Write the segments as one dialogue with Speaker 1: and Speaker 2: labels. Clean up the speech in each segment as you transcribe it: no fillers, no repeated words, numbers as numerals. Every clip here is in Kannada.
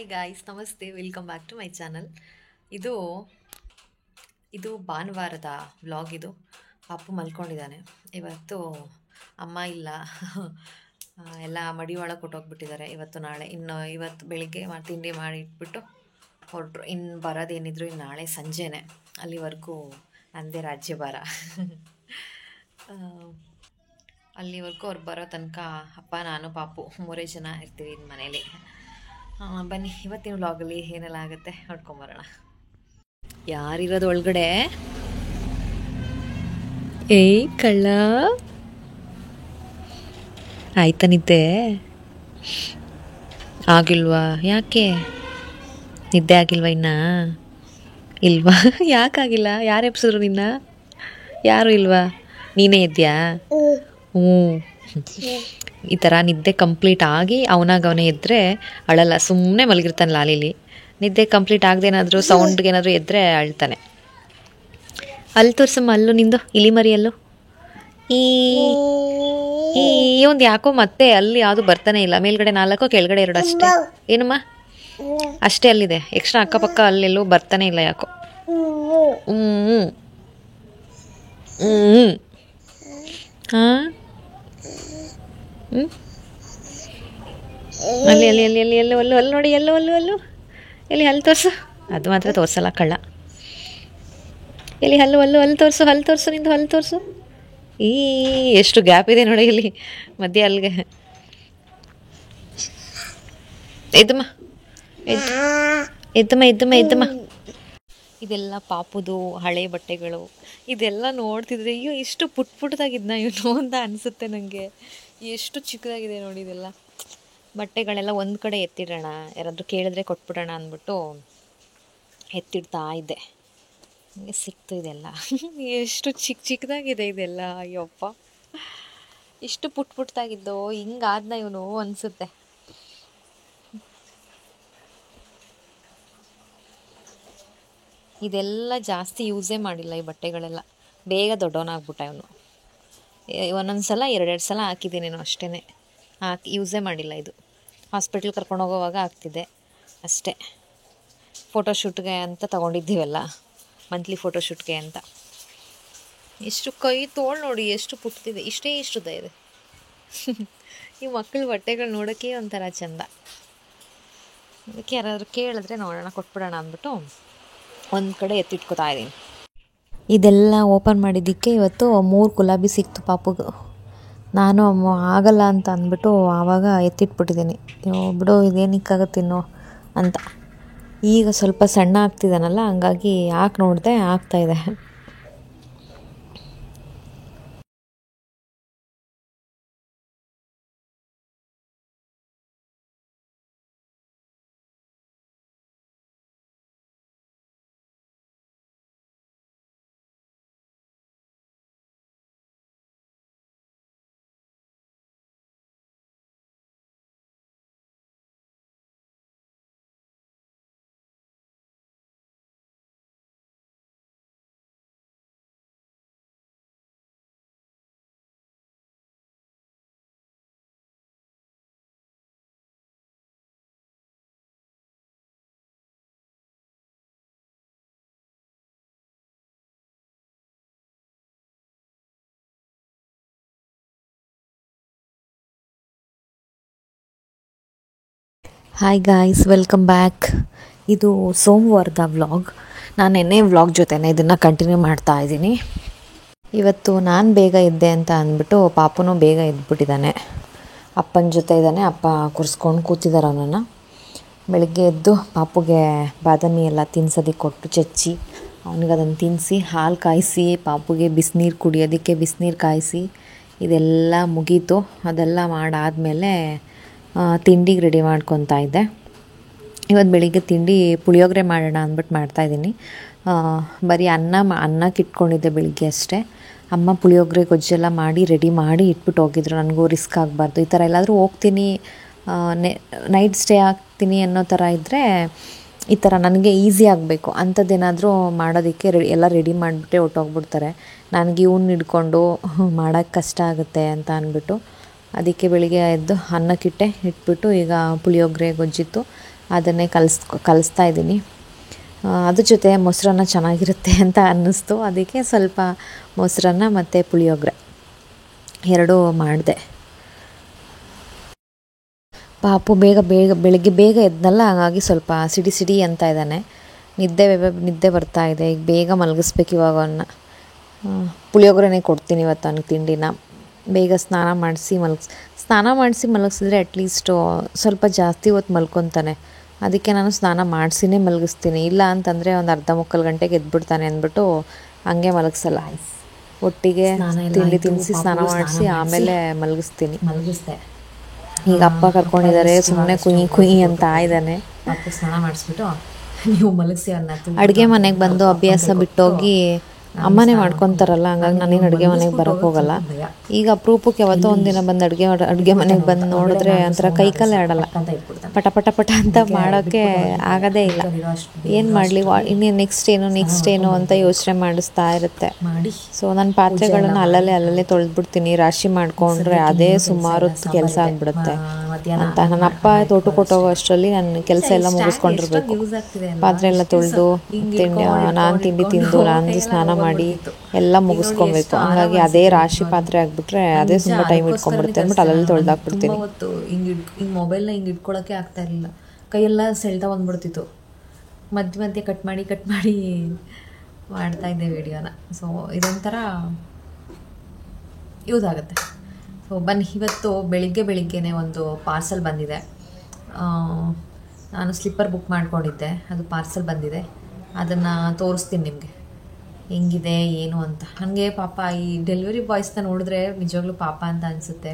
Speaker 1: ಹಾಯ್ ಗಾಯ್ಸ್, ನಮಸ್ತೆ, welcome back to my channel. ಇದು ಇದು ಭಾನುವಾರದ ವ್ಲಾಗ್. ಇದು ಪಾಪು ಮಲ್ಕೊಂಡಿದ್ದಾನೆ. ಇವತ್ತು ಅಮ್ಮ ಇಲ್ಲ. ಎಲ್ಲ ಮಡಿ ಒಳಗೆ ಕೊಟ್ಟೋಗ್ಬಿಟ್ಟಿದ್ದಾರೆ. ಇವತ್ತು ನಾಳೆ ಇವತ್ತು ಬೆಳಿಗ್ಗೆ ತಿಂಡಿ ಮಾಡಿ ಇಟ್ಬಿಟ್ಟು ಹೊರಟ್ರು. ಇನ್ನು ಬರೋದೇನಿದ್ರು ಇನ್ನು ನಾಳೆ ಸಂಜೆನೆ. ಅಲ್ಲಿವರೆಗೂ ನಂದೇ ರಾಜ್ಯಭಾರ. ಅಲ್ಲಿವರೆಗೂ ಅವ್ರು ಬರೋ ತನಕ ಅಪ್ಪ, ನಾನು, ಪಾಪು ಮೂರೇ ಜನ ಇರ್ತೀವಿ ಇನ್ನು ಮನೇಲಿ. ಬನ್ನಿ ಇವತ್ತಿನ ವ್ಲಾಗಲ್ಲಿ ಏನೆಲ್ಲ ಆಗುತ್ತೆ ನೋಡ್ಕೊಂಬರೋಣ. ಯಾರಿರೋದು ಒಳಗಡೆ? ಏಯ್ ಕಳ್ಳ, ಆಯ್ತಾ ನಿದ್ದೆ? ಆಗಿಲ್ವಾ? ಯಾಕೆ ನಿದ್ದೆ ಆಗಿಲ್ವಾ? ಇಲ್ವಾ? ಯಾಕಾಗಿಲ್ಲ? ಯಾರು ಎಬ್ಸಿದ್ರು ನಿನ್ನ? ಯಾರು ಇಲ್ವಾ? ನೀನೇ ಇದ್ಯಾ? ಹ್ಞೂ. ಈ ಥರ ನಿದ್ದೆ ಕಂಪ್ಲೀಟ್ ಆಗಿ ಅವನೇ ಇದ್ದರೆ ಅಳಲ್ಲ, ಸುಮ್ಮನೆ ಮಲಗಿರ್ತಾನೆ ಲಾಲಿಲಿ. ನಿದ್ದೆ ಕಂಪ್ಲೀಟ್ ಆಗದೇನಾದರೂ ಸೌಂಡ್ಗೇನಾದರೂ ಎದ್ದರೆ ಅಳ್ತಾನೆ. ಅಲ್ಲಿ ತೋರ್ಸಮ್ಮ, ಅಲ್ಲೂ ನಿಂದು ಇಲಿ ಮರಿಯಲ್ಲೂ ಈ ಒಂದು ಯಾಕೋ ಮತ್ತೆ ಅಲ್ಲಿ ಯಾವುದು ಬರ್ತಾನೆ ಇಲ್ಲ. ಮೇಲ್ಗಡೆ 4, ಕೆಳಗಡೆ 2 ಅಷ್ಟೇ. ಏನಮ್ಮ? ಅಷ್ಟೇ ಅಲ್ಲಿದೆ, ಎಕ್ಸ್ಟ್ರಾ ಅಕ್ಕಪಕ್ಕ ಅಲ್ಲೆಲ್ಲೂ ಬರ್ತಾನೆ ಇಲ್ಲ ಯಾಕೋ. ಹ್ಞೂ ಹ್ಞೂ ಹಾಂ ಅಲ್ಲಿ ಅಲ್ಲಿ ಅಲ್ಲಿ ಅಲ್ಲಿ ಎಲ್ಲೋ ಅಲ್ಲಿ ನೋಡಿ, ಎಲ್ಲೋ ಎಲ್ಲಿ ಹಲ್ಲು ತೋರಿಸು. ಅದು ಮಾತ್ರ ತೋರಿಸಲ್ಲ ಕಳ್ಳ. ಎಲ್ಲಿ ಹಲ್ಲು ತೋರಿಸು ನಿಂದು ಹಲ್ಲು ತೋರಿಸು. ಎಷ್ಟು ಗ್ಯಾಪ್ ಇದೆ ನೋಡಿ ಇಲ್ಲಿ ಮಧ್ಯೆ ಅಲ್ಲಿಗೆ. ಎದ್ದಮ್ಮ. ಇದೆಲ್ಲ ಪಾಪುದು ಹಳೆ ಬಟ್ಟೆಗಳು. ಇದೆಲ್ಲ ನೋಡ್ತಿದ್ರೆ ಅಯ್ಯೋ ಎಷ್ಟು ಪುಟ್ಟದಾಗಿದ್ನ ಇವನು ಅಂತ ಅನಿಸುತ್ತೆ ನನಗೆ. ಎಷ್ಟು ಚಿಕ್ಕದಾಗಿದೆ ನೋಡಿ ಇದೆಲ್ಲ. ಬಟ್ಟೆಗಳೆಲ್ಲ ಒಂದು ಕಡೆ ಎತ್ತಿಡೋಣ, ಯಾರಾದರೂ ಕೇಳಿದ್ರೆ ಕೊಟ್ಬಿಡೋಣ ಅಂದ್ಬಿಟ್ಟು ಎತ್ತಿಡ್ತಾ ಇದ್ದೆ. ಹಂಗೆ ಸಿಕ್ತು ಇದೆಲ್ಲ. ಎಷ್ಟು ಚಿಕ್ಕದಾಗಿದೆ ಇದೆಲ್ಲ. ಅಯ್ಯಪ್ಪ, ಇಷ್ಟು ಪುಟ್ಟದಾಗಿದ್ದು ಹಿಂಗಾದ್ನ ಇವನು ಅನಿಸುತ್ತೆ. ಇದೆಲ್ಲ ಜಾಸ್ತಿ ಯೂಸೇ ಮಾಡಿಲ್ಲ ಈ ಬಟ್ಟೆಗಳೆಲ್ಲ. ಬೇಗ ದೊಡ್ಡವನಾಗ್ಬಿಟ್ಟ ಇವನು. ಒಂದೊಂದು ಸಲ 2 ಸಲ ಹಾಕಿದ್ದೀನೇನೋ ಅಷ್ಟೇ, ಯೂಸೇ ಮಾಡಿಲ್ಲ ಇದು. ಹಾಸ್ಪಿಟ್ಲ್ ಕರ್ಕೊಂಡು ಹೋಗೋವಾಗ ಆಗ್ತಿದೆ ಅಷ್ಟೇ. ಫೋಟೋಶೂಟ್ಗೆ ಅಂತ ತೊಗೊಂಡಿದ್ದೀವಲ್ಲ, ಮಂತ್ಲಿ ಫೋಟೋಶೂಟ್ಗೆ ಅಂತ. ಎಷ್ಟು ಕೈ ತೋಳು ನೋಡಿ ಎಷ್ಟು ಪುಟ್ಟಿದೆ, ಇಷ್ಟುದ ಇದೆ. ಈ ಮಕ್ಕಳ ಬಟ್ಟೆಗಳು ನೋಡೋಕ್ಕೆ ಒಂಥರ ಚೆಂದ. ಅದಕ್ಕೆ ಯಾರಾದರೂ ಕೇಳಿದ್ರೆ ನೋಡೋಣ ಕೊಟ್ಬಿಡೋಣ ಅಂದ್ಬಿಟ್ಟು ಒಂದು ಕಡೆ ಎತ್ತಿಟ್ಕೋತಾ ಇದ್ದೀನಿ. ಇದೆಲ್ಲ ಓಪನ್ ಮಾಡಿದ್ದಕ್ಕೆ ಇವತ್ತು 3 ಗುಲಾಬಿ ಸಿಕ್ತು ಪಾಪುಗೂ. ನಾನು ಆಗಲ್ಲ ಅಂತ ಅಂದ್ಬಿಟ್ಟು ಆವಾಗ ಎತ್ತಿಟ್ಬಿಟ್ಟಿದ್ದೀನಿ. ಬಿಡು, ಇದೇನಕ್ಕಾಗತ್ತಿನ್ನೋ ಅಂತ. ಈಗ ಸ್ವಲ್ಪ ಸಣ್ಣ ಆಗ್ತಿದ್ದಾನಲ್ಲ, ಹಂಗಾಗಿ ನೋಡಿದೆ ಆಗ್ತಾಯಿದೆ. Hi guys, welcome back. ಇದು ಸೋಮವಾರದ ವ್ಲಾಗ್. ನಾನು ನೆನ್ನೆ ವ್ಲಾಗ್ ಜೊತೆನೇ ಇದನ್ನು ಕಂಟಿನ್ಯೂ ಮಾಡ್ತಾ ಇದ್ದೀನಿ. ಇವತ್ತು ನಾನು ಬೇಗ ಇದ್ದೆ ಅಂತ ಅಂದ್ಬಿಟ್ಟು ಪಾಪುನೂ ಬೇಗ ಎದ್ಬಿಟ್ಟಿದ್ದಾನೆ. ಅಪ್ಪನ ಜೊತೆ ಇದ್ದಾನೆ. ಅಪ್ಪ ಕುರ್ಸ್ಕೊಂಡು ಕೂತಿದ್ದಾರೆ ಅವನನ್ನು. ಬೆಳಗ್ಗೆ ಎದ್ದು ಪಾಪುಗೆ ಬಾದಾಮಿ ಎಲ್ಲ ತಿನ್ಸೋದಕ್ಕೆ ಕೊಟ್ಟು ಚಚ್ಚಿ ಅವನಿಗೆ ಅದನ್ನು ತಿನ್ನಿಸಿ, ಹಾಲು ಕಾಯಿಸಿ, ಪಾಪುಗೆ ಬಿಸಿನೀರು ಕುಡಿಯೋದಕ್ಕೆ ಬಿಸಿನೀರು ಕಾಯಿಸಿ ಇದೆಲ್ಲ ಮುಗೀತು. ಅದೆಲ್ಲ ಮಾಡಾದಮೇಲೆ ತಿಂಡಿಗೆ ರೆಡಿ ಮಾಡ್ಕೊತಾ ಇದ್ದೆ. ಇವತ್ತು ಬೆಳಿಗ್ಗೆ ತಿಂಡಿ ಪುಳಿಯೋಗರೆ ಮಾಡೋಣ ಅಂದ್ಬಿಟ್ಟು ಮಾಡ್ತಾಯಿದ್ದೀನಿ. ಬರೀ ಅನ್ನಕ್ಕೆ ಇಟ್ಕೊಂಡಿದ್ದೆ ಬೆಳಿಗ್ಗೆ ಅಷ್ಟೇ. ಅಮ್ಮ ಪುಳಿಯೋಗರೆ ಗೊಜ್ಜೆಲ್ಲ ಮಾಡಿ ರೆಡಿ ಮಾಡಿ ಇಟ್ಬಿಟ್ಟು ಹೋಗಿದ್ರು. ನನಗೂ ರಿಸ್ಕ್ ಆಗಬಾರ್ದು. ಈ ಥರ ಎಲ್ಲಾದರೂ ಹೋಗ್ತೀನಿ, ನೈಟ್ ಸ್ಟೇ ಆಗ್ತೀನಿ ಅನ್ನೋ ಥರ ಇದ್ದರೆ ಈ ಥರ ನನಗೆ ಈಸಿ ಆಗಬೇಕು. ಅಂಥದ್ದೇನಾದರೂ ಮಾಡೋದಕ್ಕೆ ಎಲ್ಲ ರೆಡಿ ಮಾಡಿಬಿಟ್ಟೆ ಹೊಟ್ಟೋಗ್ಬಿಡ್ತಾರೆ. ನನಗೆ ಇವ್ನ ಹಿಡ್ಕೊಂಡು ಮಾಡೋಕ್ಕೆ ಕಷ್ಟ ಆಗುತ್ತೆ ಅಂತ ಅಂದ್ಬಿಟ್ಟು ಅದಕ್ಕೆ ಬೆಳಿಗ್ಗೆ ಎದ್ದು ಅನ್ನಕ್ಕಿಟ್ಟೆ ಇಟ್ಬಿಟ್ಟು ಈಗ ಪುಳಿಯೋಗರೆ ಗೊಜ್ಜಿತ್ತು. ಅದನ್ನೇ ಕಲಿಸ್ತಾ ಇದ್ದೀನಿ. ಅದ್ರ ಜೊತೆ ಮೊಸರನ್ನ ಚೆನ್ನಾಗಿರುತ್ತೆ ಅಂತ ಅನ್ನಿಸ್ತು, ಅದಕ್ಕೆ ಸ್ವಲ್ಪ ಮೊಸರನ್ನ ಮತ್ತು ಪುಳಿಯೋಗರೆ ಎರಡೂ ಮಾಡಿದೆ. ಪಾಪು ಬೆಳಗ್ಗೆ ಬೇಗ ಎದ್ನಲ್ಲ, ಹಾಗಾಗಿ ಸ್ವಲ್ಪ ಸಿಡಿ ಅಂತ ಇದ್ದಾನೆ. ನಿದ್ದೆ ಬರ್ತಾ ಇದೆ. ಈಗ ಬೇಗ ಮಲಗಿಸ್ಬೇಕು ಇವಾಗ ಅವನ್ನ. ಪುಳಿಯೋಗರೆನೇ ಕೊಡ್ತೀನಿ ಇವತ್ತು ಅವ್ನಿಗೆ ತಿಂಡಿನ. ಬೇಗ ಸ್ನಾನ ಮಾಡಿಸಿ ಮಲಗಿಸಿದ್ರೆ ಅಟ್ಲೀಸ್ಟು ಸ್ವಲ್ಪ ಜಾಸ್ತಿ ಹೊತ್ತು ಮಲ್ಕೊತಾನೆ. ಅದಕ್ಕೆ ನಾನು ಸ್ನಾನ ಮಾಡಿಸಿನೇ ಮಲಗಿಸ್ತೀನಿ. ಇಲ್ಲ ಅಂತಂದರೆ ಒಂದು ಅರ್ಧ ಮುಕ್ಕಾಲು ಗಂಟೆಗೆ ಎದ್ಬಿಡ್ತಾನೆ ಅಂದ್ಬಿಟ್ಟು ಹಂಗೆ ಮಲಗಿಸಲ್ಲ. ಒಟ್ಟಿಗೆ ತಿಂಡಿ ತಿನ್ನಿಸಿ ಸ್ನಾನ ಮಾಡಿಸಿ ಆಮೇಲೆ ಮಲಗಿಸ್ದೆ. ಈಗ ಅಪ್ಪ ಕರ್ಕೊಂಡಿದ್ದಾರೆ, ಸುಮ್ಮನೆ ಕುಯಿ ಅಂತ ಇದ್ದಾನೆ. ಸ್ನಾನ ಮಾಡಿಸ್ಬಿಟ್ಟು ನೀವು ಮಲಗಿಸಿ ಅಡುಗೆ ಮನೆಗೆ ಬಂದು ಅಭ್ಯಾಸ ಬಿಟ್ಟೋಗಿ ಅಮ್ಮನೇ ಮಾಡ್ಕೊತಾರಲ್ಲ, ಹಂಗಾಗಿ ನಾನೇನು ಅಡುಗೆ ಮನೆಗೆ ಬರೋಕ್ಕೆ ಹೋಗಲ್ಲ. ಈಗ ಅಪರೂಪಕ್ಕೆ ಯಾವತ್ತೋ ಒಂದಿನ ಬಂದು ಅಡುಗೆ ಮನೆಗೆ ಬಂದು ನೋಡಿದ್ರೆ ಒಂಥರ ಕೈಕಲ್ಲೇ ಆಡಲ್ಲ, ಪಟ ಅಂತ ಮಾಡೋಕ್ಕೆ ಆಗೋದೇ ಇಲ್ಲ. ಏನು ಮಾಡಲಿ, ಇನ್ನೇನು ನೆಕ್ಸ್ಟ್ ಏನು ಅಂತ ಯೋಚನೆ ಮಾಡಿಸ್ತಾ ಇರುತ್ತೆ. ಸೊ ನನ್ನ ಪಾತ್ರೆಗಳನ್ನು ಅಲ್ಲಲ್ಲೇ ತೊಳೆದ್ಬಿಡ್ತೀನಿ. ರಾಶಿ ಮಾಡಿಕೊಂಡ್ರೆ ಅದೇ ಸುಮಾರು ಕೆಲಸ ಆಗಿಬಿಡುತ್ತೆ ಅಂತ. ನನ್ನ ಅಪ್ಪ ತೋಟಕ್ಕೆ ಕೊಟ್ಟೋಗೋ ಅಷ್ಟರಲ್ಲಿ ನನ್ನ ಕೆಲಸ ಎಲ್ಲ ಮುಗಿಸ್ಕೊಂಡಿರ್ಬೇಕು. ಪಾತ್ರೆ ಎಲ್ಲ ತೊಳೆದು ನಾನು ತಿಂಡಿ ತಿಂದು ನಾನು ಸ್ನಾನ ಮಾಡಿ ಎಲ್ಲ ಮುಗಿಸ್ಕೊಬೇಕು. ಹಂಗಾಗಿ ಅದೇ ರಾಶಿ ಪಾತ್ರೆ ಆಗಿಬಿಟ್ರೆ ಅದೇ ತುಂಬ ಟೈಮ್ ಇಟ್ಕೊಂಡ್ಬಿಡುತ್ತೆ ಅಂದ್ಬಿಟ್ಟು ಅಲ್ಲಲ್ಲಿ ತೊಳೆದಾಕ್ಬಿಡ್ತೀನಿ. ಹಿಂಗೆ ಮೊಬೈಲ್ನ ಹಿಂಗೆ ಇಟ್ಕೊಳ್ಳೋಕ್ಕೆ ಆಗ್ತಾ ಇರಲಿಲ್ಲ, ಕೈಯೆಲ್ಲ ಸೆಳ್ತಾ ಬಂದ್ಬಿಡ್ತಿತ್ತು. ಮಧ್ಯೆ ಕಟ್ ಮಾಡಿ ಮಾಡ್ತಾಯಿದ್ದೆ ವೀಡಿಯೋನ. ಸೊ ಇದೊಂಥರ ಯೂಸ್ ಆಗುತ್ತೆ. ಸೊ ಬನ್ನಿ, ಇವತ್ತು ಬೆಳಿಗ್ಗೆನೇ ಒಂದು ಪಾರ್ಸಲ್ ಬಂದಿದೆ. ನಾನು ಸ್ಲಿಪ್ಪರ್ ಬುಕ್ ಮಾಡ್ಕೊಂಡಿದ್ದೆ, ಅದು ಪಾರ್ಸಲ್ ಬಂದಿದೆ. ಅದನ್ನು ತೋರಿಸ್ತೀನಿ ನಿಮಗೆ ಹೆಂಗಿದೆ ಏನು ಅಂತ. ನನಗೆ ಪಾಪ ಈ ಡೆಲಿವರಿ ಬಾಯ್ಸ್ನ ನೋಡಿದ್ರೆ ನಿಜವಾಗ್ಲೂ ಪಾಪ ಅಂತ ಅನಿಸುತ್ತೆ.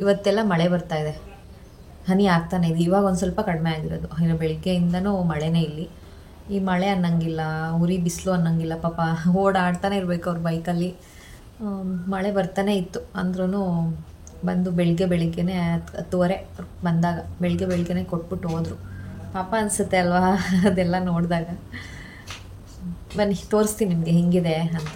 Speaker 1: ಇವತ್ತೆಲ್ಲ ಮಳೆ ಬರ್ತಾ ಇದೆ, ಹನಿ ಆಗ್ತಾನೆ ಇದೆ. ಇವಾಗ ಒಂದು ಸ್ವಲ್ಪ ಕಡಿಮೆ ಆಗಿರೋದು, ಇನ್ನು ಬೆಳಿಗ್ಗೆಯಿಂದನೂ ಮಳೆನೇ ಇಲ್ಲಿ. ಈ ಮಳೆ ಅನ್ನಂಗಿಲ್ಲ, ಉರಿ ಬಿಸಿಲು ಅನ್ನಂಗಿಲ್ಲ. ಪಾಪ ಓಡಾಡ್ತಾನೆ ಇರಬೇಕು ಅವ್ರ ಬೈಕಲ್ಲಿ. ಮಳೆ ಬರ್ತಾನೆ ಇತ್ತು ಅಂದ್ರೂ ಬಂದು ಬೆಳಿಗ್ಗೆನೇ 10:30 ಬಂದಾಗ ಬೆಳಿಗ್ಗೆನೇ ಕೊಟ್ಬಿಟ್ಟು ಹೋದರು. ಪಾಪ ಅನಿಸುತ್ತೆ ಅಲ್ವಾ ಅದೆಲ್ಲ ನೋಡಿದಾಗ. ಬನ್ನಿ ತೋರಿಸ್ತೀನಿ ನಿಮಗೆ ಹೆಂಗಿದೆ ಅಂತ.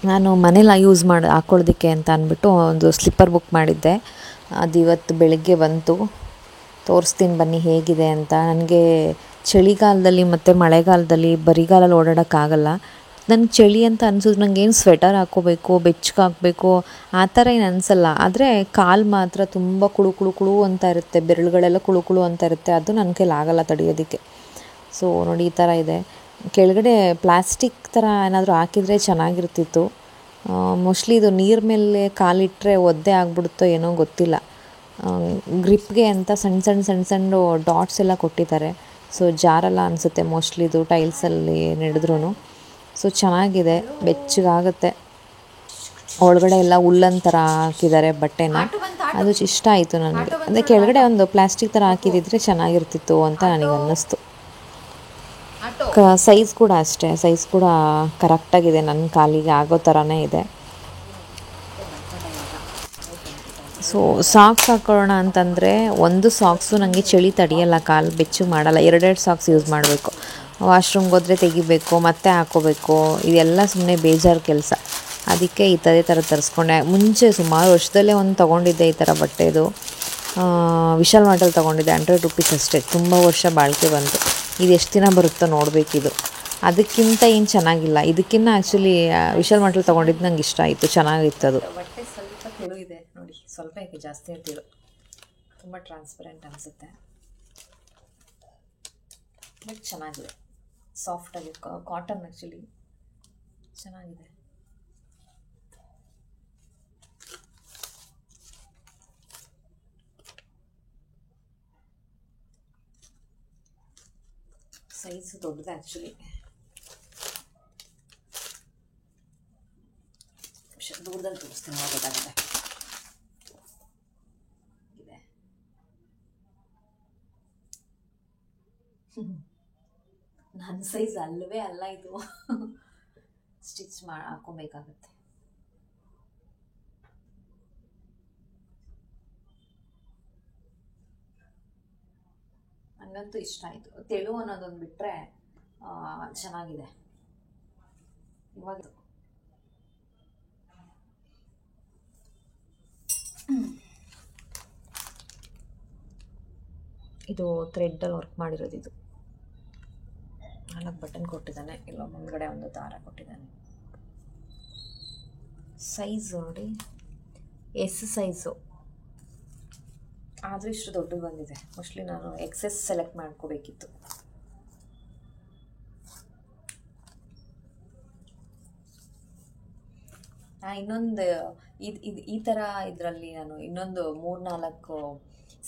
Speaker 1: ನಾನು ಮನೇಲಿ ಹಾಕ್ಕೊಳ್ಳೋದಕ್ಕೆ ಅಂತ ಅಂದ್ಬಿಟ್ಟು ಒಂದು ಸ್ಲಿಪ್ಪರ್ ಬುಕ್ ಮಾಡಿದ್ದೆ. ಅದು ಇವತ್ತು ಬೆಳಗ್ಗೆ ಬಂತು. ತೋರಿಸ್ತೀನಿ ಬನ್ನಿ ಹೇಗಿದೆ ಅಂತ. ನನಗೆ ಚಳಿಗಾಲದಲ್ಲಿ ಮತ್ತು ಮಳೆಗಾಲದಲ್ಲಿ ಬರಿಗಾಲಲ್ಲಿ ಓಡಾಡೋಕ್ಕಾಗಲ್ಲ. ನನಗೆ ಚಳಿ ಅಂತ ಅನ್ಸಿದ್ರು ನನಗೇನು ಸ್ವೆಟರ್ ಹಾಕ್ಕೋಬೇಕು, ಬೆಚ್ಚಗೆ ಹಾಕಬೇಕು ಆ ಥರ ಏನು ಅನಿಸಲ್ಲ. ಆದರೆ ಕಾಲು ಮಾತ್ರ ತುಂಬ ಕುಳು ಅಂತ ಇರುತ್ತೆ, ಬೆರಳುಗಳೆಲ್ಲ ಕುಳು ಅಂತ ಇರುತ್ತೆ. ಅದು ನನ್ನ ಕೈಲಿ ಆಗಲ್ಲ ತಡೆಯೋದಕ್ಕೆ. ಸೊ ನೋಡಿ ಈ ಥರ ಇದೆ. ಕೆಳಗಡೆ ಪ್ಲಾಸ್ಟಿಕ್ ಥರ ಏನಾದರೂ ಹಾಕಿದರೆ ಚೆನ್ನಾಗಿರ್ತಿತ್ತು. ಮೋಸ್ಟ್ಲಿ ಇದು ನೀರು ಮೇಲೆ ಕಾಲಿಟ್ಟರೆ ಒದ್ದೆ ಆಗಿಬಿಡುತ್ತೋ ಏನೋ ಗೊತ್ತಿಲ್ಲ. ಗ್ರಿಪ್ಗೆ ಅಂತ ಸಣ್ಣ ಡಾಟ್ಸ್ ಎಲ್ಲ ಕೊಟ್ಟಿದ್ದಾರೆ. ಸೊ ಜಾರಲ್ಲ ಅನಿಸುತ್ತೆ ಮೋಸ್ಟ್ಲಿ ಇದು ಟೈಲ್ಸಲ್ಲಿ ನಡೆದ್ರೂ. ಸೊ ಚೆನ್ನಾಗಿದೆ, ಬೆಚ್ಚಗಾಗುತ್ತೆ. ಒಳಗಡೆ ಎಲ್ಲ ಉಲ್ಲನ್ ಥರ ಹಾಕಿದ್ದಾರೆ ಬಟ್ಟೆನ, ಅದು ಇಷ್ಟ ಆಯಿತು ನನಗೆ. ಅಂದರೆ ಕೆಳಗಡೆ ಒಂದು ಪ್ಲಾಸ್ಟಿಕ್ ಥರ ಹಾಕಿದಿದ್ರೆ ಚೆನ್ನಾಗಿರ್ತಿತ್ತು ಅಂತ ನನಗೆ ಅನ್ನಿಸ್ತು. ಸೈಜ್ ಕೂಡ ಅಷ್ಟೇ, ಸೈಜ್ ಕೂಡ ಕರೆಕ್ಟಾಗಿದೆ, ನನ್ನ ಕಾಲಿಗೆ ಆಗೋ ಥರನೇ ಇದೆ. ಸೊ ಸಾಕ್ಸ್ ಹಾಕೊಳ್ಳೋಣ ಅಂತಂದರೆ ಒಂದು ಸಾಕ್ಸು ನನಗೆ ಚಳಿ ತಡೆಯಲ್ಲ, ಕಾಲು ಬೆಚ್ಚಗೆ ಮಾಡಲ್ಲ. 2 ಸಾಕ್ಸ್ ಯೂಸ್ ಮಾಡಬೇಕು. ವಾಶ್ರೂಮ್ಗೆ ಹೋದರೆ ತೆಗಿಬೇಕು, ಮತ್ತೆ ಹಾಕ್ಕೋಬೇಕು, ಇದೆಲ್ಲ ಸುಮ್ಮನೆ ಬೇಜಾರು ಕೆಲಸ. ಅದಕ್ಕೆ ಈ ಥರ ತರಿಸ್ಕೊಂಡೆ. ಮುಂಚೆ ಸುಮಾರು ವರ್ಷದಲ್ಲೇ ಒಂದು ತೊಗೊಂಡಿದ್ದೆ ಈ ಥರ ಬಟ್ಟೆದು. ವಿಶಾಲ್ ಮಾರ್ಟಲ್ಲಿ ತೊಗೊಂಡಿದ್ದೆ, 100 ರೂಪೀಸ್ ಅಷ್ಟೇ. ತುಂಬ ವರ್ಷ ಬಾಳಿಕೆ ಬಂತು. ಇದು ಎಷ್ಟು ದಿನ ಬರುತ್ತೋ ನೋಡಬೇಕಿದು. ಅದಕ್ಕಿಂತ ಏನು ಚೆನ್ನಾಗಿಲ್ಲ, ಇದಕ್ಕಿಂತ ಆ್ಯಕ್ಚುಲಿ ವಿಶಾಲ್ ಮಾರ್ಟಲ್ಲಿ ತೊಗೊಂಡಿದ್ದು ನಂಗೆ ಇಷ್ಟ ಆಯಿತು, ಚೆನ್ನಾಗಿತ್ತು ಅದು. ಬಟ್ಟೆ ಸ್ವಲ್ಪ ತೆಳು ಇದೆ ನೋಡಿ, ಸ್ವಲ್ಪ ಯಾಕೆ ಜಾಸ್ತಿ ತೆಳು, ತುಂಬ ಟ್ರಾನ್ಸ್ಪರೆಂಟ್ ಅನಿಸುತ್ತೆ. ಬಟ್ ಚೆನ್ನಾಗಿದೆ, ಸಾಫ್ಟಾಗಿ ಕಾಟನ್ ಆ್ಯಕ್ಚುಲಿ ಚೆನ್ನಾಗಿದೆ. ಸೈಜ್ ದೊಡ್ಡದೆ ಆ್ಯಕ್ಚುಲಿ. ದೂರದಲ್ಲಿ ತೋರಿಸ್ತೀನಿ, ಗೊತ್ತಾಗುತ್ತೆ. ಇದೆ ನನ್ನ ಸೈಜ್ ಅಲ್ಲವೇ ಅಲ್ಲ ಇದು. ಸ್ಟಿಚ್ ಹಾಕೊಬೇಕಾಗತ್ತೆ. ನನಗಂತೂ ಇಷ್ಟ ಆಯಿತು. ತೆಳು ಅನ್ನೋದೊಂದು ಬಿಟ್ಟರೆ ಚೆನ್ನಾಗಿದೆ. ಇವಾಗ ಇದು ಥ್ರೆಡ್ಡಲ್ಲಿ ವರ್ಕ್ ಮಾಡಿರೋದು. ಇದು 4 ಬಟನ್ ಕೊಟ್ಟಿದ್ದಾನೆ, ಇಲ್ಲ ಮುಂದ್ಗಡೆ ಒಂದು ದಾರ ಕೊಟ್ಟಿದ್ದಾನೆ. ಸೈಜ್ ನೋಡಿ, ಎಸ್ ಸೈಜು, ಆದರೂ ಇಷ್ಟು ದೊಡ್ಡದು ಬಂದಿದೆ. ಮೋಸ್ಟ್ಲಿ ನಾನು ಎಕ್ಸೆಸ್ ಸೆಲೆಕ್ಟ್ ಮಾಡ್ಕೋಬೇಕಿತ್ತು. ಇನ್ನೊಂದು ಈ ಥರ ಇದರಲ್ಲಿ ನಾನು ಇನ್ನೊಂದು 3-4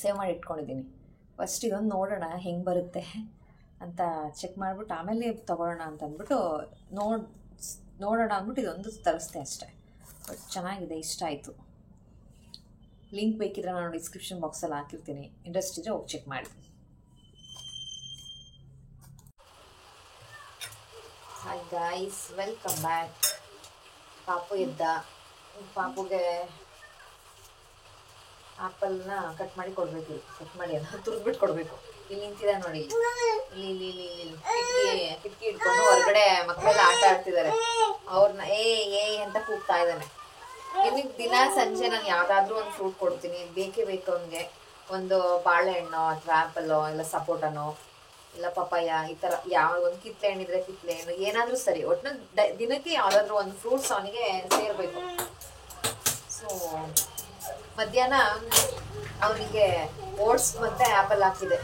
Speaker 1: ಸೇವ್ ಮಾಡಿ ಇಟ್ಕೊಂಡಿದ್ದೀನಿ. ಫಸ್ಟ್ ಇದೊಂದು ನೋಡೋಣ ಹೆಂಗೆ ಬರುತ್ತೆ ಅಂತ ಚೆಕ್ ಮಾಡಿಬಿಟ್ಟು ಆಮೇಲೆ ತೊಗೊಳ್ಳೋಣ ಅಂತ ಅಂದ್ಬಿಟ್ಟು ನೋಡೋಣ ಅಂದ್ಬಿಟ್ಟು ಇದೊಂದು ತರಿಸ್ದೆ ಅಷ್ಟೇ. ಬಟ್ ಚೆನ್ನಾಗಿದೆ, ಇಷ್ಟ ಆಯಿತು. ಲಿಂಕ್ ಬೇಕಿದ್ರೆ ನಾನು ಡಿಸ್ಕ್ರಿಪ್ಷನ್ ಬಾಕ್ಸಲ್ಲಿ ಹಾಕಿರ್ತೀನಿ, ಇಂಟ್ರೆಸ್ಟ್ ಇದ್ದರೆ ಹೋಗಿ ಚೆಕ್ ಮಾಡಿ. Hi guys, welcome back. ಪಾಪು ಇದ್ದ, ಪಾಪುಗೆ ಆ್ಯಪಲ್ನ ಕಟ್ ಮಾಡಿ ಕೊಡಬೇಕು. ಕಟ್ ಮಾಡಿ ಅಲ್ಲ, ತುರಿದ್ಬಿಟ್ಟು ಕೊಡಬೇಕು. ಇಲ್ಲಿ ನಿಂತಿದೆ ನೋಡಿ, ಇಲ್ಲಿ ಇಲ್ಲಿ ಇಲ್ಲಿ ಇಲ್ಲಿ ಕಿಟಕಿ ಇಟ್ಕೊಂಡು ಹೊರಗಡೆ ಮಕ್ಕಳೆಲ್ಲ ಆಟ ಆಡ್ತಿದ್ದಾರೆ. ಅವ್ರನ್ನ ಏ ಅಂತ ಕೂಗ್ತಾ ಇದ್ದಾನೆ. ಇನ್ನು ದಿನ ಸಂಜೆ ನಾನು ಯಾವುದಾದ್ರೂ ಒಂದು ಫ್ರೂಟ್ ಕೊಡ್ತೀನಿ, ಬೇಕೇ ಬೇಕು ಅವನಿಗೆ. ಒಂದು ಬಾಳೆಹಣ್ಣು ಅಥವಾ ಆ್ಯಪಲ್ಲೋ ಇಲ್ಲ ಸಪೋಟನೋ ಇಲ್ಲ ಪಪಾಯ, ಈ ಥರ ಯಾವ ಒಂದು ಕಿತ್ಲೆ ಹಣ್ಣಿದ್ರೆ ಕಿತ್ಲೆ ಹಣ್ಣು, ಏನಾದರೂ ಸರಿ, ಒಟ್ಟಿನ ದಿನಕ್ಕೆ ಯಾವುದಾದ್ರೂ ಒಂದು ಫ್ರೂಟ್ಸ್ ಅವನಿಗೆ ಸೇರಬೇಕು. ಸೊ ಮಧ್ಯಾಹ್ನ ಅವನಿಗೆ ಓಟ್ಸ್ ಮತ್ತು ಆ್ಯಪಲ್ ಹಾಕಿದೆ.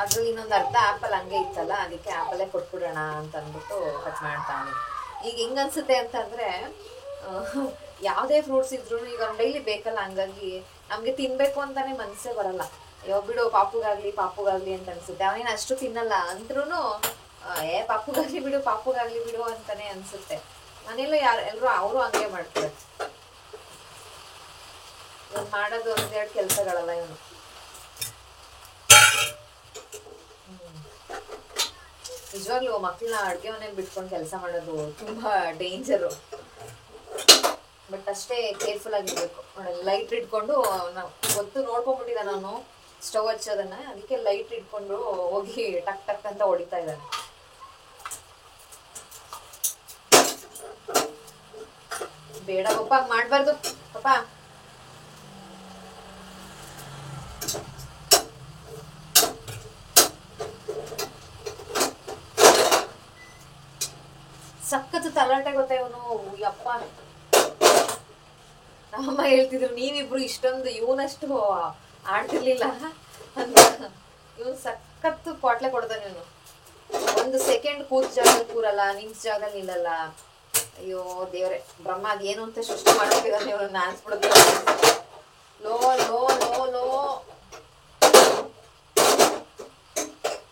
Speaker 1: ಅದ್ರಲ್ಲಿ ಇನ್ನೊಂದು ಅರ್ಧ ಆ್ಯಪಲ್ ಹಂಗೆ ಇತ್ತಲ್ಲ, ಅದಕ್ಕೆ ಆ್ಯಪಲ್ಲೇ ಕೊಟ್ಬಿಡೋಣ ಅಂತ ಅಂದ್ಬಿಟ್ಟು ಕಟ್ ಮಾಡ್ತಾನೆ. ಈಗ ಹೆಂಗೆ ಅನಿಸುತ್ತೆ ಅಂತಂದರೆ, ಯಾವುದೇ ಫ್ರೂಟ್ಸ್ ಇದ್ರೂ ಈಗ ಡೈಲಿ ಬೇಕಲ್ಲ, ಹಂಗಾಗಿ ನಮಗೆ ತಿನ್ನಬೇಕು ಅಂತಲೇ ಮನಸ್ಸೇ ಬರಲ್ಲ. ಅಯ್ಯೋ ಬಿಡು ಪಾಪುಗಾಗಲಿ ಅಂತ ಅನಿಸುತ್ತೆ. ಅವನೇನು ಅಷ್ಟು ತಿನ್ನಲ್ಲ ಅಂದ್ರೂ ಪಾಪುಗಾಗಲಿ ಬಿಡು ಅಂತಲೇ ಅನಿಸುತ್ತೆ. ಮನೆಯಲ್ಲೂ ಎಲ್ಲರೂ ಅವರು ಹಂಗೆ ಮಾಡ್ತಾರೆ. ಇವನು ಮಾಡೋದು 1-2 ಕೆಲಸಗಳಲ್ಲ ಇವನು. ನಿಜವಾಗ್ಲೂ ಮಕ್ಕಳನ್ನ ಅಡುಗೆ ಮನೇಲಿ ಬಿಟ್ಕೊಂಡು ಕೆಲಸ ಮಾಡೋದು ತುಂಬ ಡೇಂಜರು. ಬಟ್ ಅಷ್ಟೇ ಕೇರ್ಫುಲ್ ಆಗಿರ್ಬೇಕು. ಲೈಟ್ ಇಟ್ಕೊಂಡು ನೋಡ್ಕೊಂಡ್ಬಿಟ್ಟಿದ್ದ ನಾನು ಸ್ಟವ್ ಹಚ್ಚೋದನ್ನ, ಅದಕ್ಕೆ ಲೈಟ್ ಇಟ್ಕೊಂಡು ಹೋಗಿ ಟಕ್ ಟಕ್ ಅಂತ ಹೊಡಿತಾ ಇದ್ದಾನೆ. ಬೇಡ ಪಪ್ಪ, ಮಾಡಬಾರ್ದು ಪಪ್ಪ. ಸಖತ್ ತಲಾಟೆ ಗೊತ್ತಾ ಇವನು. ಯಪ್ಪ, ನಮ್ಮಮ್ಮ ಹೇಳ್ತಿದ್ರು ನೀವಿಬ್ರು ಇಷ್ಟೊಂದು ಇವನಷ್ಟು ಆಡ್ತಿರ್ಲಿಲ್ಲ ಅಂತ. ಇವನು ಸಖತ್ತು ಕ್ವಾಟ್ಲೆ ಕೊಡ್ತಾನೆ ಇವನು. 1 ಸೆಕೆಂಡ್ ಕೂತ್ ಜಾಗದಲ್ಲಿ ಕೂರಲ್ಲ, ನಿಂತ ಜಾಗದಲ್ಲಿ ನಿಲ್ಲಲ್ಲ. ಅಯ್ಯೋ ದೇವ್ರೆ, ಬ್ರಹ್ಮ ಅದೇನು ಅಂತ ಸೃಷ್ಟಿ ಮಾಡ್ತಿದ್ದಾನೆ ಇವನನ್ನ ಅನ್ಸ್ಬಿಡುತ್ತೆ. ಲೋ ಲೋ ಲೋ ಲೋ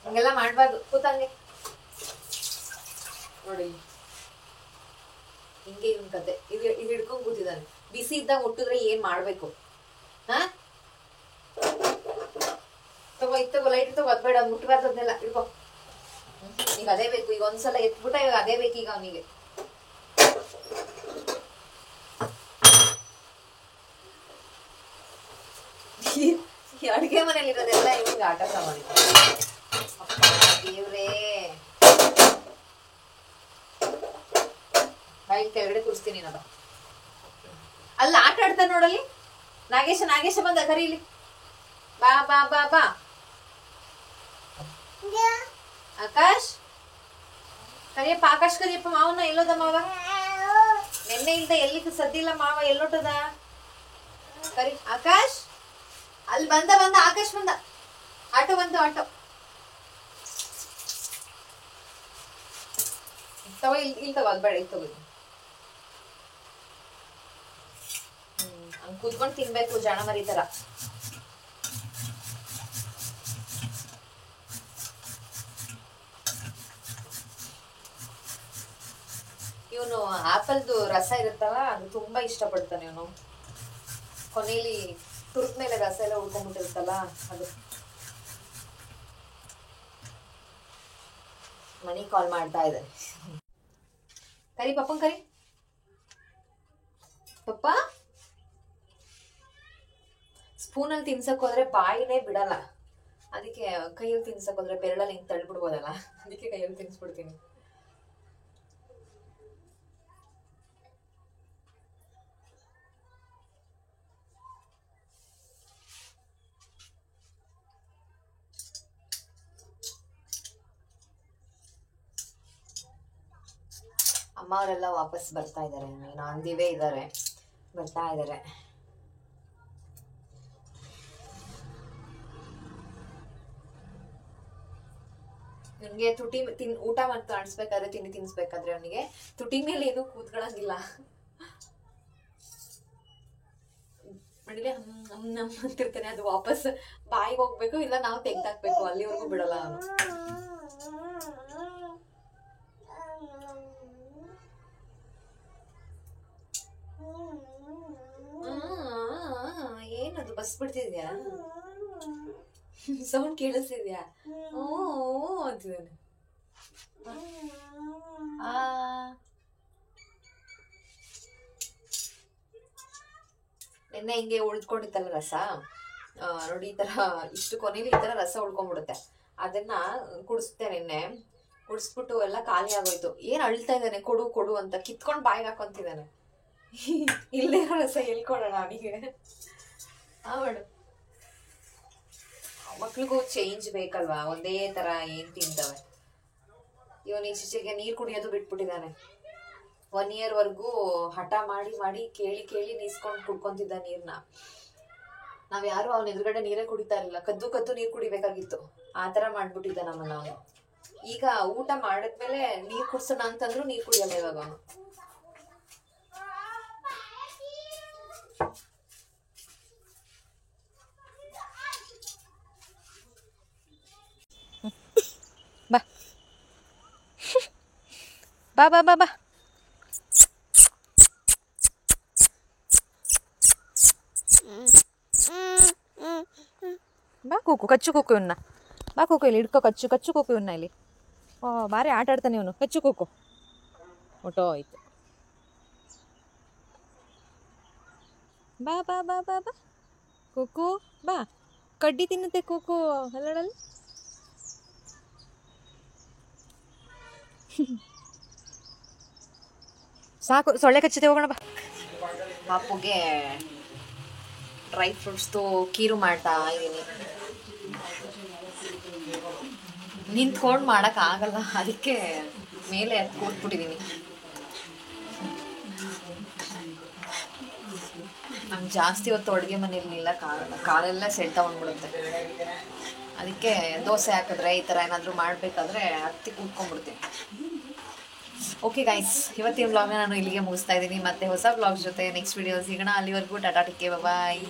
Speaker 1: ಹಂಗೆಲ್ಲ ಮಾಡ್ಬಾರ್ದು. ಕೂತಂಗೆ ನೋಡಿ, ಹಿಂಗೆ ಇವನ್ ಕತೆ. ಇದು ಹಿಡ್ಕೊಂಡ್ ಕೂತಿದ್ದಾನೆ. ಬಿಸಿ ಇದ್ದಾಗ ಮುಟ್ಟಿದ್ರೆ ಏನ್ ಮಾಡ್ಬೇಕು? ತಗೋ ಲೈಟ್ ತಗೋ, ಅದ್ಬೇಡ, ಮುಟ್ಬಾರ್ದನ್ನೆಲ್ಲ ಹಿಡ್ಕೊ. ಈಗ ಅದೇ ಬೇಕು. ಈಗ ಒಂದ್ಸಲ ಎತ್ಬಿಟ್ಟ, ಇವಾಗ ಅದೇ ಬೇಕು ಈಗ ಅವನಿಗೆ. ಅಡ್ಗೆ ಮನೇಲಿ ಇರೋದೆಲ್ಲ ಇವಾಗ ಆಟ ಸಾಮಾನು. ದೇವ್ರೇ, ಬಾಯಿ ಕೆಳಗಡೆ ಕೂರಿಸ್ತೀನಿ ನಾನು. ಅಲ್ಲ ಆಟ ಆಡ್ತಾ ನೋಡಲ್ಲಿ. ನಾಗೇಶ ಬಂದ, ಕರೀಲಿ. ಬಾ ಬಾ ಬಾ ಬಾ. ಆಕಾಶ್ ಕರಿಯಪ್ಪ, ಮಾವನ ಎಲ್ಲೋದ ಮಾವ? ನೆನ್ನೆಯಿಂದ ಎಲ್ಲಿ ಸದ್ದಿಲ್ಲ ಮಾವ, ಎಲ್ಲೊಟ್ಟದ? ಕರಿ ಆಕಾಶ್. ಅಲ್ಲಿ ಬಂದ ಆಕಾಶ್ ಬಂದ. ಆಟೋ ಆಟೋ ತಗೋ. ಇಲ್ಲಿ ತಗೋ, ಅದು ಬೇಡ, ಇಲ್ಲಿ ತಗೋ. ಹಂಗ್ ಕೂತ್ಕೊಂಡು ತಿನ್ಬೇಕು, ಜಾಣ ಮರಿ ತರ. ಇವನು ಆಪಲ್ದು ರಸ ಇರುತ್ತಲ್ಲ ಅದು ತುಂಬಾ ಇಷ್ಟಪಡ್ತಾನೆ ಇವನು. ಕೊನೆಯಲ್ಲಿ ತುರ್ದ ಮೇಲೆ ರಸ ಎಲ್ಲ ಉಳ್ಕೊಂಡ್ಬಿಟ್ಟಿರುತ್ತಲ್ಲ ಅದು. ಮನಿ ಕಾಲ್ ಮಾಡ್ತಾ ಇದೆ. ಕರಿ ಪಪ್ಪನ್ ಕರಿ. ಪಪ್ಪ ಸ್ಪೂನಲ್ಲಿ ತಿನ್ಸಕ್ ಹೋದ್ರೆ ಬಾಯಿನೇ ಬಿಡಲ್ಲ, ಅದಕ್ಕೆ ಕೈಯಲ್ಲಿ ತಿನ್ಸಕ್ ಹೋದ್ರೆ ಬೆರಳಲ್ಲಿ ಹಿಂಗ್ ತಳ್ಬಿಡ್ಬೋದಲ್ಲ, ಅದಕ್ಕೆ ಕೈಯಲ್ಲಿ ತಿನ್ಸ್ಬಿಡ್ತೀನಿ. ಅಮ್ಮ ಅವರೆಲ್ಲ ವಾಪಸ್ ಬರ್ತಾ ಇದ್ದಾರೆ, ನಾಂದಿವೇ ಇದ್ದಾರೆ, ಬರ್ತಾ ಇದ್ದಾರೆ. ನನಗೆ ತುಟಿ ಊಟ ಮಾಡಿ ಕಾಣಿಸ್ಬೇಕಾದ್ರೆ ತಿಂಡಿ ತಿನ್ಸ್ಬೇಕಾದ್ರೆ ಅವನಿಗೆ ತುಟಿ ಮೇಲೆ ಏನು ಕೂತ್ಕೊಳ್ಳಂಗಿಲ್ಲ. ಮಡಿಲೆ ಅಂತಿರ್ತಾನೆ, ಅದು ವಾಪಸ್ ಬಾಯಿಗೆ ಹೋಗ್ಬೇಕು, ಇಲ್ಲ ನಾವು ತೆಗ್ದಾಕ್ಬೇಕು, ಅಲ್ಲಿವರೆಗೂ ಬಿಡಲ್ಲ ಅವನು. ಏನದು ಬಸ್ ಬಿಡ್ತಿದ್ಯಾ? ಸೌಂಡ್ ಕೇಳಿಸ್ತಿದ್ಯಾ? ಓ ಅಂತಿದ್ದಾನೆ. ನಿನ್ನೆ ಹಿಂಗೆ ಉಳ್ಕೊಂಡಿತ್ತಲ್ಲ ರಸ, ನೋಡಿ ಈ ತರ ಇಷ್ಟು ಕೊನೆಯಲ್ಲಿ ಈ ತರ ರಸ ಉಳ್ಕೊಂಡ್ಬಿಡುತ್ತೆ. ಅದನ್ನ ಕುಡಿಸ್ತೆ ನಿನ್ನೆ, ಕುಡಿಸ್ಬಿಟ್ಟು ಎಲ್ಲ ಖಾಲಿ ಆಗೋಯ್ತು. ಏನ್ ಅಳ್ತಾ ಇದ್ದಾನೆ, ಕೊಡು ಕೊಡು ಅಂತ ಕಿತ್ಕೊಂಡ್ ಬಾಯಿಗೆ ಹಾಕೊಂತಿದ್ದಾನೆ. ಇಲ್ಲೇ ರಸ ಎಲ್ಕೊಡೋಣ ಅವನಿಗೆ. ಮಾಡು, ಮಕ್ಳಿಗೂ ಚೇಂಜ್ ಬೇಕಲ್ವಾ, ಒಂದೇ ತರ ಏನ್ ತಿಂತವೆ. ಇವನ್ ಈಚೆಗೆ ನೀರ್ ಕುಡಿಯೋದು ಬಿಟ್ಬಿಟ್ಟಿದ್ದಾನೆ. 1 year ವರ್ಗೂ ಹಠ ಮಾಡಿ ಮಾಡಿ ಕೇಳಿ ಕೇಳಿ ನೀಸ್ಕೊಂಡ್ ಕುಡ್ಕೊಂತಿದ್ದ ನೀರ್ನ. ನಾವ್ ಯಾರು ಅವನ ಎದುರುಗಡೆ ನೀರೇ ಕುಡಿತಾ ಇರ್ಲಿಲ್ಲ, ಕದ್ದು ಕದ್ದು ನೀರ್ ಕುಡಿಬೇಕಾಗಿತ್ತು, ಆತರ ಮಾಡ್ಬಿಟ್ಟಿದ್ದ ನಮ್ಮನ್ನ ಅವನು. ಈಗ ಊಟ ಮಾಡಿದ್ಮೇಲೆ ನೀರ್ ಕುಡ್ಸೋಣ ಅಂತಂದ್ರು ನೀರ್ ಕುಡಿಯಲ್ಲ ಇವಾಗ ಅವನು. ಬಾ ಬಾ ಬಾ ಬಾ ಬಾ. ಬಾ ಕೂಕು, ಕಚ್ಚು ಕೂಕು ಇವನ್ನ. ಬಾ ಕೂಕು, ಇಲ್ಲಿ ಹಿಡ್ಕೊ, ಕಚ್ಚು ಕಚ್ಚು ಕೂಕು ಇವನ್ನ ಇಲ್ಲಿ. ಓ ಬಾರಿ ಆಟ ಆಡ್ತಾನೆ ಇವನು. ಕಚ್ಚು ಕೂಕು. ಹೊಟ್ಟೋಯ್ತು. ಬಾ ಬಾ ಬಾ ಬಾ ಬಾ ಕೂಕು ಬಾ. ಕಡ್ಡಿ ತಿನ್ನುತ್ತೆ ಕೂಕು ಅಲ್ಲಡಲ್ಲಿ. ಸಾಕು, ಸೊಳ್ಳೆ ಕಚ್ಚಿದೆ, ಹೋಗೋಣ ಬಾ. ಪಾಪುಗೆ ಡ್ರೈ ಫ್ರೂಟ್ಸ್ದು ಕೀರು ಮಾಡ್ತಾ ಇದ್ದೀನಿ. ನಿಂತ್ಕೊಂಡು ಮಾಡೋಕ್ಕಾಗಲ್ಲ, ಅದಕ್ಕೆ ಮೇಲೆ ಕೂತ್ಬಿಟ್ಟಿದ್ದೀನಿ. ನಂಗೆ ಜಾಸ್ತಿ ಹೊತ್ತು ಅಡುಗೆ ಮನೇಲಿ ನಿಲ್ಲಕ್ಕಾಗಲ್ಲ, ಕಾಲೆಲ್ಲ ಸೆಟ್ ತಗೊಂಡ್ಬಿಡುತ್ತೆ. ಅದಕ್ಕೆ ದೋಸೆ ಹಾಕಿದ್ರೆ ಈ ಥರ ಏನಾದರೂ ಮಾಡಬೇಕಾದ್ರೆ ಹತ್ತಿ ಕೂತ್ಕೊಂಡ್ಬಿಡ್ತೀನಿ. ಓಕೆ ಗೈಸ್, ಇವತ್ತಿನ ವ್ಲಾಗ್ನ ನಾನು ಇಲ್ಲಿಗೆ ಮುಗಿಸ್ತಾ ಇದ್ದೀನಿ. ಮತ್ತೆ ಹೊಸ ವ್ಲಾಗ್ಸ್ ಜೊತೆ ನೆಕ್ಸ್ಟ್ ವಿಡಿಯೋ ಸಿಗೋಣ. ಅಲ್ಲಿವರೆಗೂ ಟಾಟಾ, ಟೇಕ್ ಕೇರ್, ಬಾಯ್.